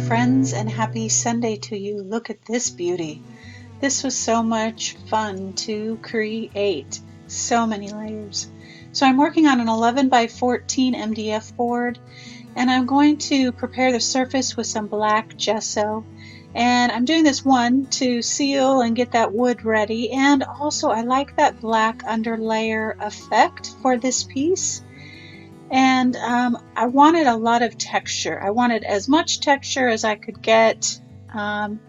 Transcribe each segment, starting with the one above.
friends, and happy Sunday to you. Look at this beauty. This was so much fun to create. So many layers. So I'm working on an 11 by 14 MDF board, and I'm going to prepare the surface with some black gesso. And I'm doing this one to seal and get that wood ready, and also I like that black underlayer effect for this piece. And I wanted a lot of texture. I wanted as much texture as I could get. I'm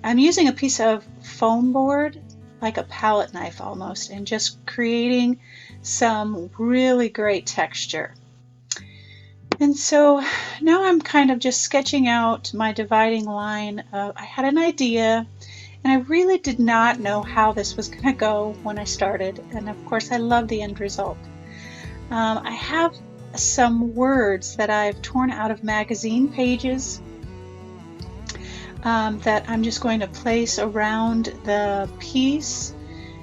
using a piece of foam board, like a palette knife almost, and just creating some really great texture. And so now I'm kind of just sketching out my dividing line. I had an idea, and I really did not know how this was going to go when I started. And of course, I love the end result. I have some words that I've torn out of magazine pages that I'm just going to place around the piece,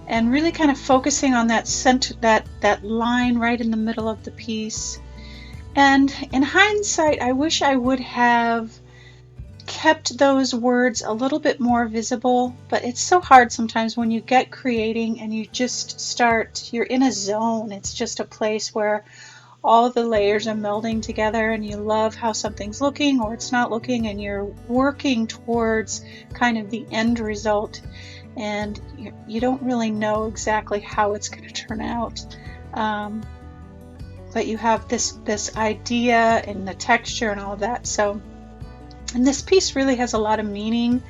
and really kind of focusing on that center, that line right in the middle of the piece. And in hindsight, I wish I would have kept those words a little bit more visible, but it's so hard sometimes when you get creating and you just start, you're in a zone. It's just a place where all of the layers are melding together and you love how something's looking or it's not looking, and you're working towards kind of the end result, and you don't really know exactly how it's going to turn out. But you have this idea and the texture and all of that. So, and this piece really has a lot of meaning,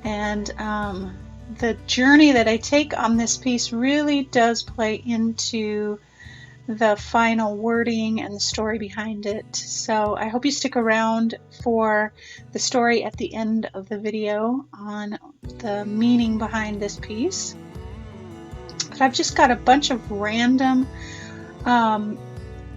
and the journey that I take on this piece really does play into the final wording and the story behind it. So I hope you stick around for the story at the end of the video on the meaning behind this piece. But I've just got a bunch of random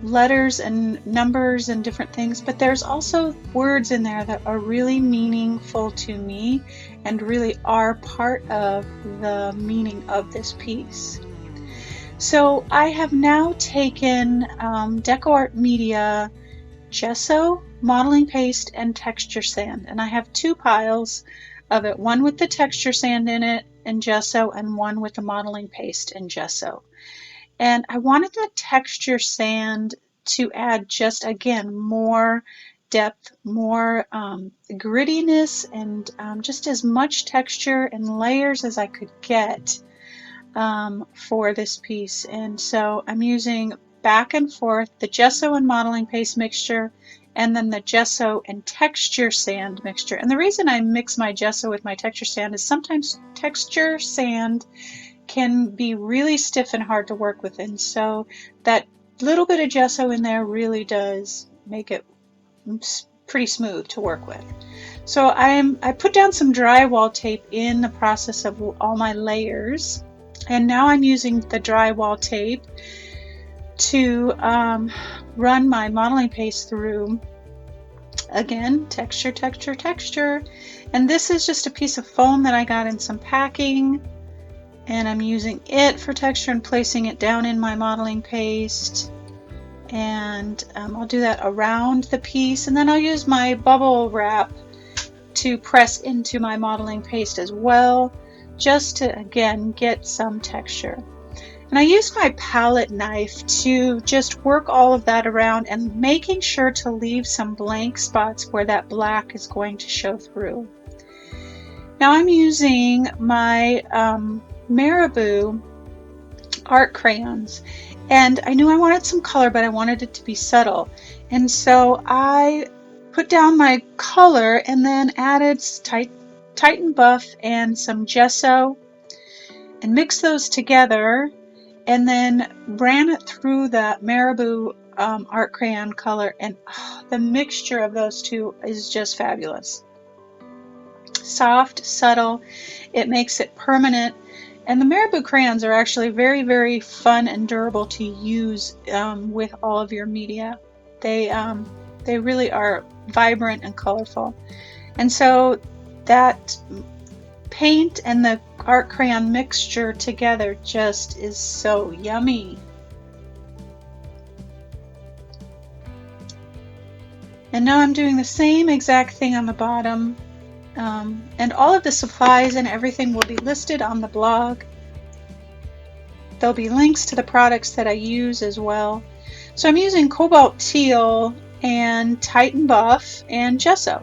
letters and numbers and different things, but there's also words in there that are really meaningful to me and really are part of the meaning of this piece. So I have now taken DecoArt Media gesso, modeling paste, and texture sand, and I have two piles of it, one with the texture sand in it and gesso, and one with the modeling paste and gesso. And I wanted that texture sand to add just, again, more depth, more grittiness, and just as much texture and layers as I could get for this piece. And so I'm using back and forth the gesso and modeling paste mixture, and then the gesso and texture sand mixture. And the reason I mix my gesso with my texture sand is sometimes texture sand can be really stiff and hard to work with, and so that little bit of gesso in there really does make it pretty smooth to work with. So I put down some drywall tape in the process of all my layers, and now I'm using the drywall tape to run my modeling paste through. Again, texture, texture, texture. And this is just a piece of foam that I got in some packing, and I'm using it for texture and placing it down in my modeling paste. And I'll do that around the piece, and then I'll use my bubble wrap to press into my modeling paste as well, just to again get some texture. And I use my palette knife to just work all of that around and making sure to leave some blank spots where that black is going to show through. Now I'm using my Marabou art crayons, and I knew I wanted some color, but I wanted it to be subtle, and so I put down my color and then added Titan Buff and some gesso and mixed those together, and then ran it through the Marabou art crayon color, and the mixture of those two is just fabulous. Soft, subtle, it makes it permanent. And the Marabou crayons are actually very, very fun and durable to use with all of your media. They really are vibrant and colorful. And so that paint and the art crayon mixture together just is so yummy. And now I'm doing the same exact thing on the bottom. And all of the supplies and everything will be listed on the blog. There'll be links to the products that I use as well. So I'm using cobalt teal and Titan buff and gesso.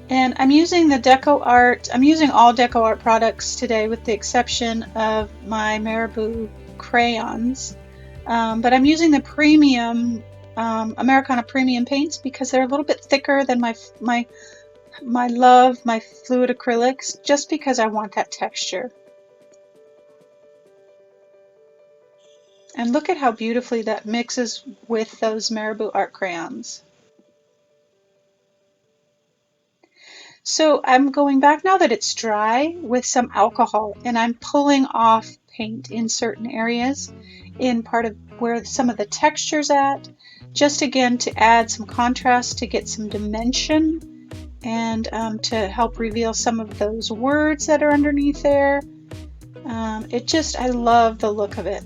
And I'm using the Deco Art, I'm using all Deco Art products today with the exception of my Marabou crayons. But I'm using the premium Americana Premium paints because they're a little bit thicker than my fluid acrylics, just because I want that texture. And look at how beautifully that mixes with those Marabou art crayons. So I'm going back now that it's dry with some alcohol, and I'm pulling off paint in certain areas in part of where some of the texture's at, just again to add some contrast, to get some dimension, and to help reveal some of those words that are underneath there. I love the look of it.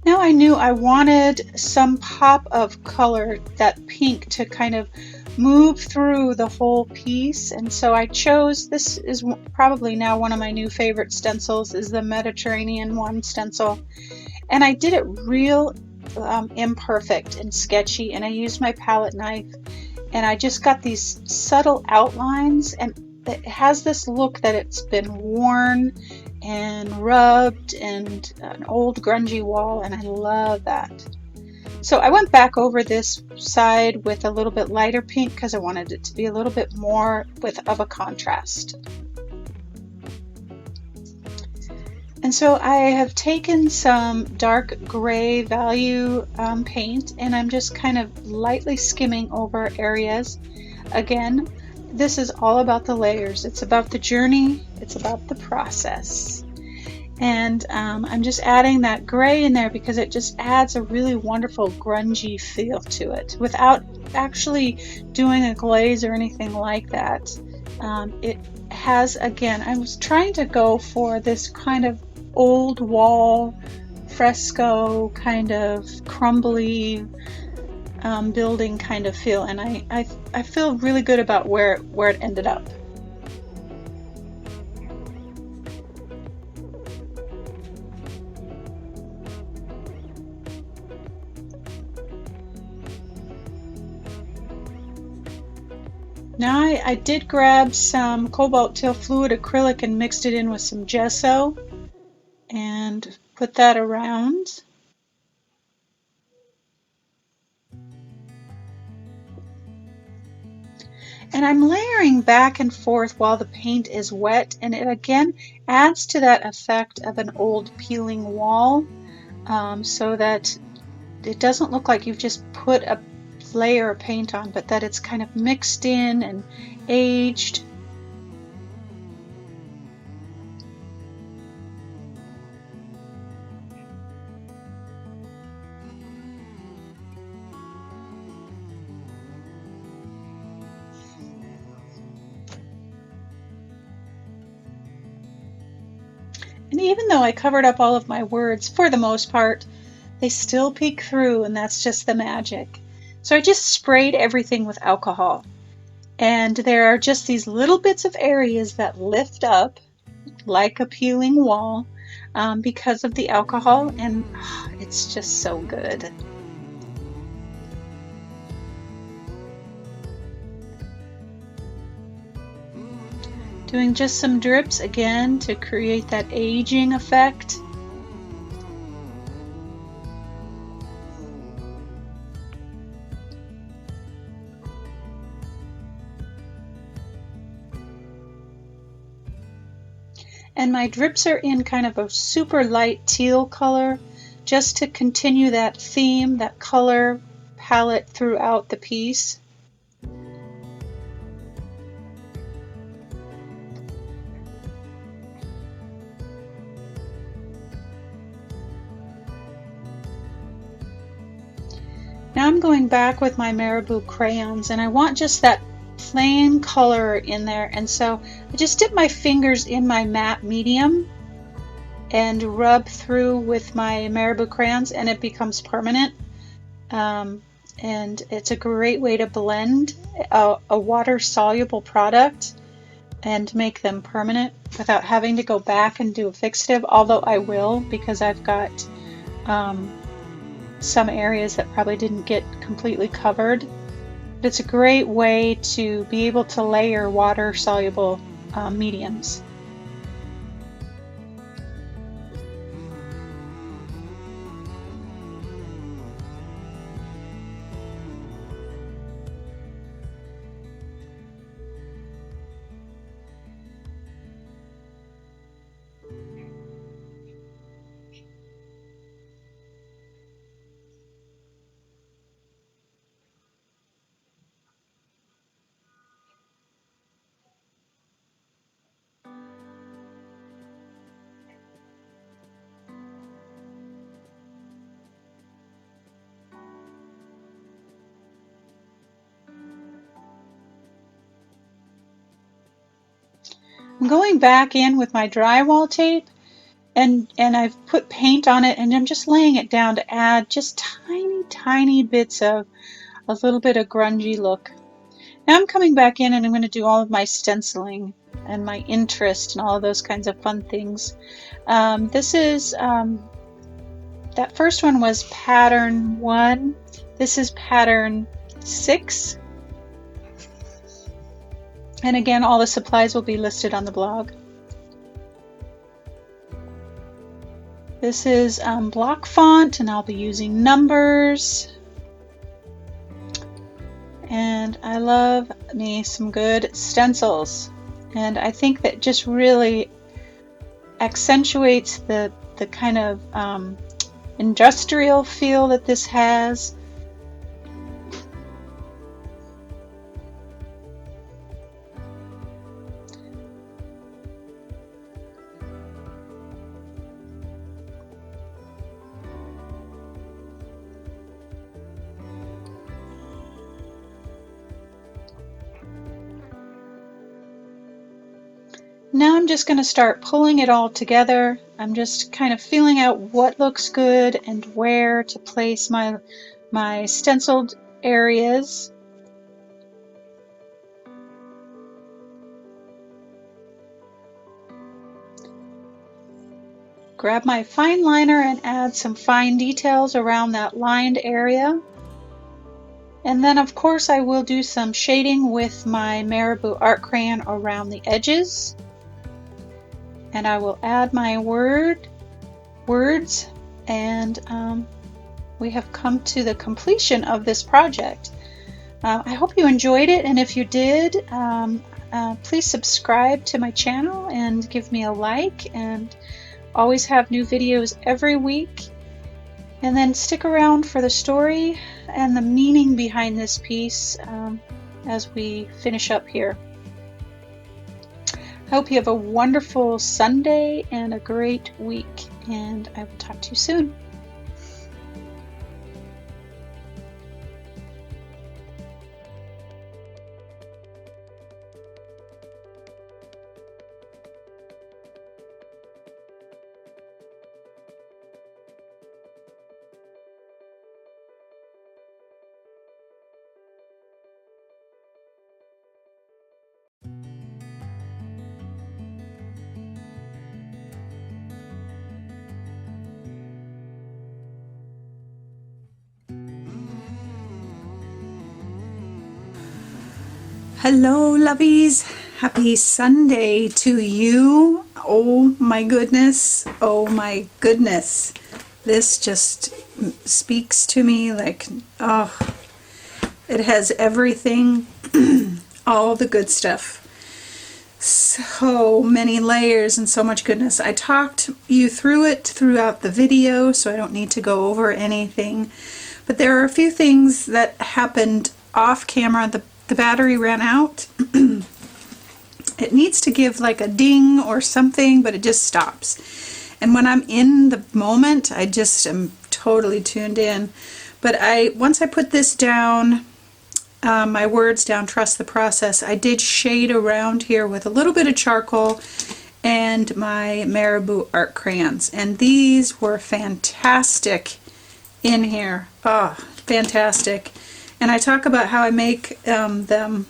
Now I knew I wanted some pop of color, that pink, to kind of move through the whole piece, and so I chose, this is probably now one of my new favorite stencils, is the Mediterranean one stencil, and I did it real imperfect and sketchy, and I used my palette knife, and I just got these subtle outlines, and it has this look that it's been worn and rubbed and an old grungy wall, and I love that. So I went back over this side with a little bit lighter pink because I wanted it to be a little bit more of a contrast. And so I have taken some dark gray value paint, and I'm just kind of lightly skimming over areas. Again, this is all about the layers. It's about the journey. It's about the process. And I'm just adding that gray in there because it just adds a really wonderful grungy feel to it without actually doing a glaze or anything like that. It has, again, I was trying to go for this kind of old wall fresco, kind of crumbly building kind of feel, and I feel really good about where it ended up. Now I did grab some cobalt teal fluid acrylic and mixed it in with some gesso and put that around. And I'm layering back and forth while the paint is wet, and it again adds to that effect of an old peeling wall, so that it doesn't look like you've just put a layer of paint on, but that it's kind of mixed in and aged. And even though I covered up all of my words, for the most part, they still peek through, and that's just the magic. So I just sprayed everything with alcohol. And there are just these little bits of areas that lift up like a peeling wall because of the alcohol, and it's just so good. Doing just some drips again to create that aging effect. And my drips are in kind of a super light teal color, just to continue that theme, that color palette throughout the piece. Now I'm going back with my Marabou crayons, and I want just that plain color in there, and so I just dip my fingers in my matte medium and rub through with my Marabou crayons, and it becomes permanent. And and it's a great way to blend a water-soluble product and make them permanent without having to go back and do a fixative, although I will, because I've got some areas that probably didn't get completely covered. But it's a great way to be able to layer water-soluble mediums. I'm going back in with my drywall tape, and I've put paint on it, and I'm just laying it down to add just tiny bits of a little bit of grungy look. Now I'm coming back in and I'm going to do all of my stenciling and my interest and all of those kinds of fun things. This is, that first one was pattern 1. This is pattern 6. And again, all the supplies will be listed on the blog. This is block font, and I'll be using numbers. And I love me some good stencils. And I think that just really accentuates the kind of industrial feel that this has. Now I'm just going to start pulling it all together. I'm just kind of feeling out what looks good and where to place my stenciled areas. Grab my fine liner and add some fine details around that lined area. And then of course I will do some shading with my Marabou art crayon around the edges. And I will add my words, and we have come to the completion of this project. I hope you enjoyed it, and if you did, please subscribe to my channel and give me a like, and always have new videos every week. And then stick around for the story and the meaning behind this piece as we finish up here. I hope you have a wonderful Sunday and a great week, and I will talk to you soon. Hello, lovies. Happy Sunday to you. Oh my goodness. Oh my goodness. This just speaks to me like, oh, it has everything, all the good stuff. So many layers and so much goodness. I talked you through it throughout the video, so I don't need to go over anything. But there are a few things that happened off camera. The battery ran out. It needs to give like a ding or something, but it just stops. And when I'm in the moment, I just am totally tuned in. But once I put this down, my words down, trust the process, I did shade around here with a little bit of charcoal and my Marabou art crayons. And these were fantastic in here. Oh, fantastic. And I talk about how I make them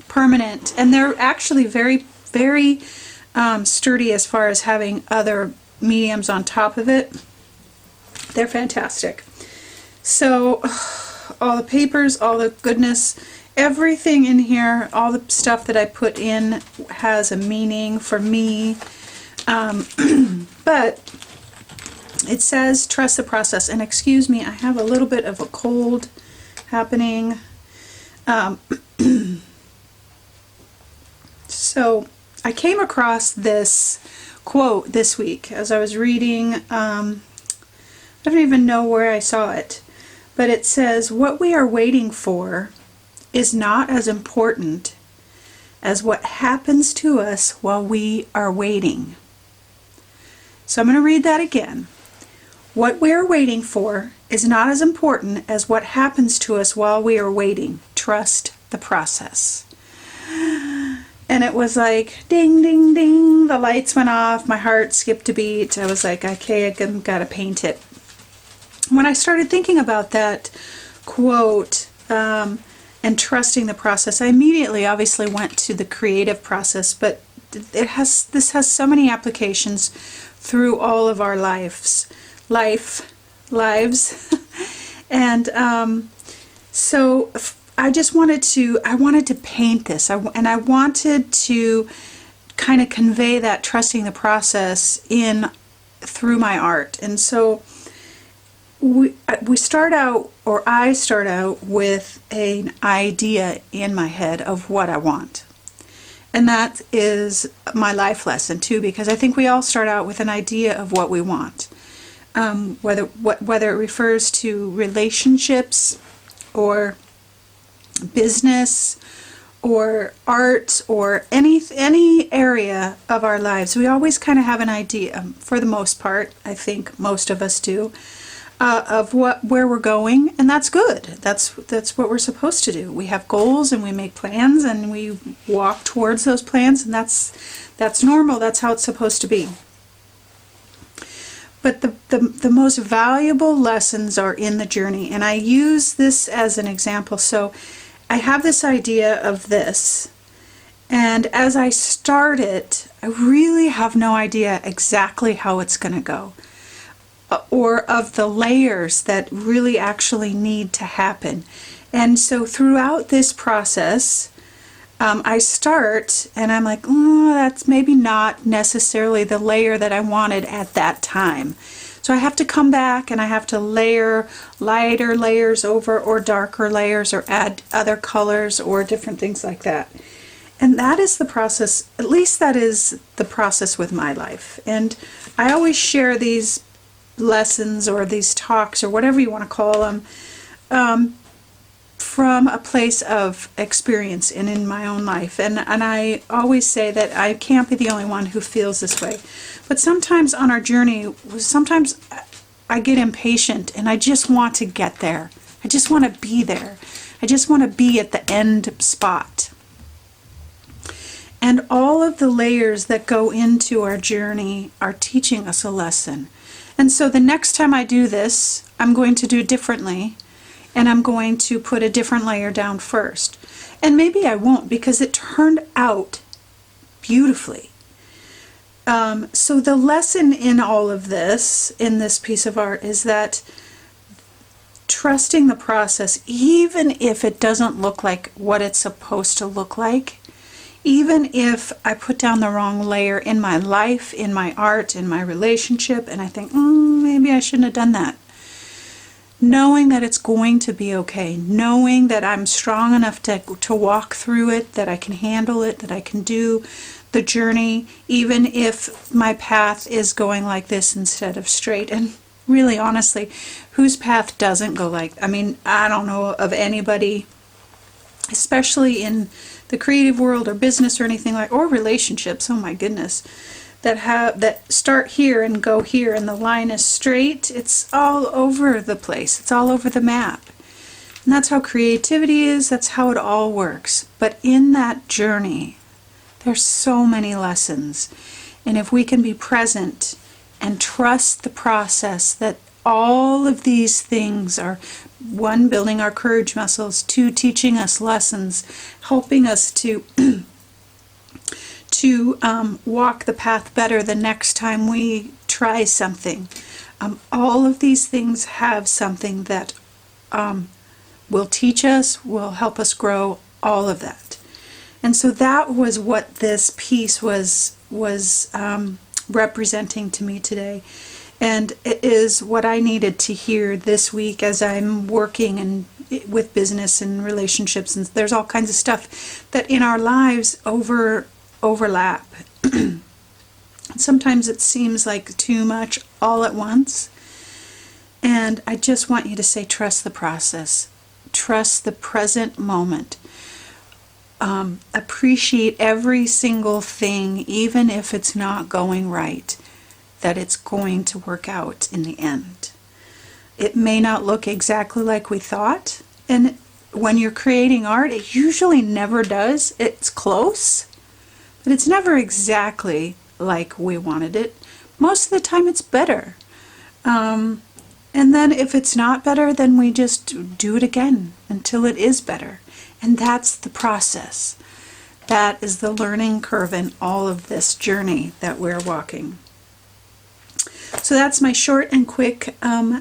permanent, and they're actually very, very sturdy as far as having other mediums on top of it. They're fantastic. So all the papers, all the goodness, everything in here, all the stuff that I put in has a meaning for me. But it says trust the process. And excuse me, I have a little bit of a cold happening. So I came across this quote this week as I was reading. I don't even know where I saw it, but it says, what we are waiting for is not as important as what happens to us while we are waiting. So I'm going to read that again. What we are waiting for is not as important as what happens to us while we are waiting. Trust the process. And it was like, ding, ding, ding. The lights went off. My heart skipped a beat. I was like, okay, I've got to paint it. When I started thinking about that quote and trusting the process, I immediately obviously went to the creative process, but this has so many applications through all of our lives. And so I just wanted to paint this, and I wanted to kind of convey that trusting the process through my art. And so I start out with an idea in my head of what I want. And that is my life lesson too, because I think we all start out with an idea of what we want. Whether it refers to relationships or business or art or any area of our lives, we always kind of have an idea, for the most part, I think most of us do, of where we're going, and that's good. That's what we're supposed to do. We have goals and we make plans and we walk towards those plans, and that's normal. That's how it's supposed to be. But the most valuable lessons are in the journey, and I use this as an example. So I have this idea of this, and as I start it, I really have no idea exactly how it's going to go, or of the layers that really actually need to happen. And so throughout this process, I start and I'm like, oh, that's maybe not necessarily the layer that I wanted at that time. So I have to come back and I have to layer lighter layers over, or darker layers, or add other colors or different things like that. And that is the process, at least that is the process with my life. And I always share these lessons or these talks or whatever you want to call them from a place of experience and in my own life. And I always say that I can't be the only one who feels this way. But sometimes on our journey, sometimes I get impatient and I just want to get there. I just want to be there. I just want to be at the end spot. And all of the layers that go into our journey are teaching us a lesson. And so the next time I do this, I'm going to do it differently, and I'm going to put a different layer down first. And maybe I won't, because it turned out beautifully. So the lesson in all of this, in this piece of art, is that trusting the process, even if it doesn't look like what it's supposed to look like, even if I put down the wrong layer in my life, in my art, in my relationship, and I think, maybe I shouldn't have done that. Knowing that it's going to be okay, knowing that I'm strong enough to walk through it, that I can handle it, that I can do the journey, even if my path is going like this instead of straight. And really, honestly, whose path doesn't go like, I don't know of anybody, especially in the creative world or business or anything like, or relationships, oh my goodness, that start here and go here and the line is straight. It's all over the place. It's all over the map. And that's how creativity is. That's how it all works. But in that journey, there's so many lessons. And if we can be present and trust the process, that all of these things are one, building our courage muscles, two, teaching us lessons, helping us to walk the path better the next time we try something. All of these things have something that will teach us, will help us grow, all of that. And so that was what this piece was representing to me today. And it is what I needed to hear this week as I'm working and with business and relationships, and there's all kinds of stuff that in our lives overlap. Sometimes it seems like too much all at once. And I just want you to say, trust the process. Trust the present moment. Appreciate every single thing, even if it's not going right, that it's going to work out in the end. It may not look exactly like we thought. And when you're creating art, it usually never does. It's close, but it's never exactly like we wanted it. Most of the time it's better. And then if it's not better, then we just do it again until it is better. And that's the process. That is the learning curve in all of this journey that we're walking. So that's my short and quick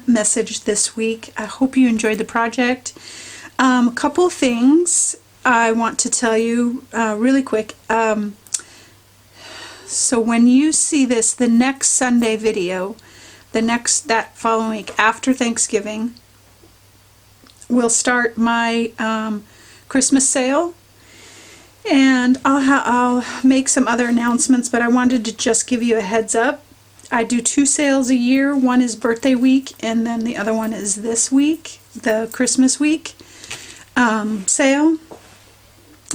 message this week. I hope you enjoyed the project. A couple things I want to tell you really quick. So when you see this, the next Sunday video, that following week after Thanksgiving, we'll start my Christmas sale, and I'll make some other announcements, but I wanted to just give you a heads up. I do 2 sales a year. One is birthday week, and then the other one is this week, the Christmas week sale.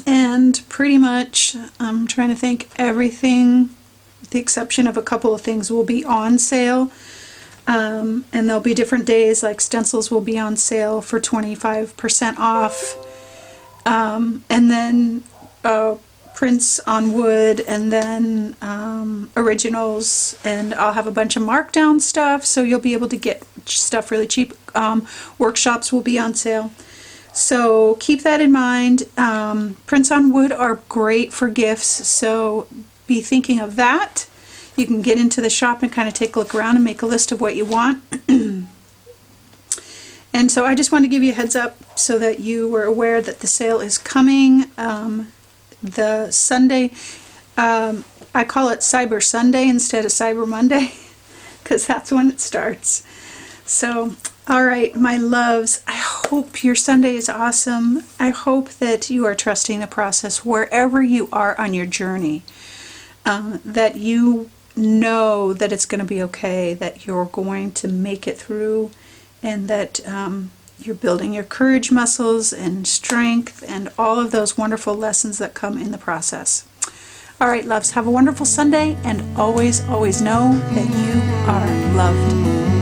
And pretty much, I'm trying to think, everything, with the exception of a couple of things, will be on sale. And there'll be different days, like stencils will be on sale for 25% off. And then prints on wood, and then originals, and I'll have a bunch of markdown stuff, so you'll be able to get stuff really cheap. Workshops will be on sale. So keep that in mind. Prints on wood are great for gifts, so be thinking of that. You can get into the shop and kind of take a look around and make a list of what you want. And so I just want to give you a heads up so that you were aware that the sale is coming. The Sunday, I call it Cyber Sunday instead of Cyber Monday, because that's when it starts. So, all right, my loves, I hope your Sunday is awesome. I hope that you are trusting the process wherever you are on your journey, that you know that it's going to be okay, that you're going to make it through, and that you're building your courage muscles and strength and all of those wonderful lessons that come in the process. All right, loves, have a wonderful Sunday, and always, always know that you are loved.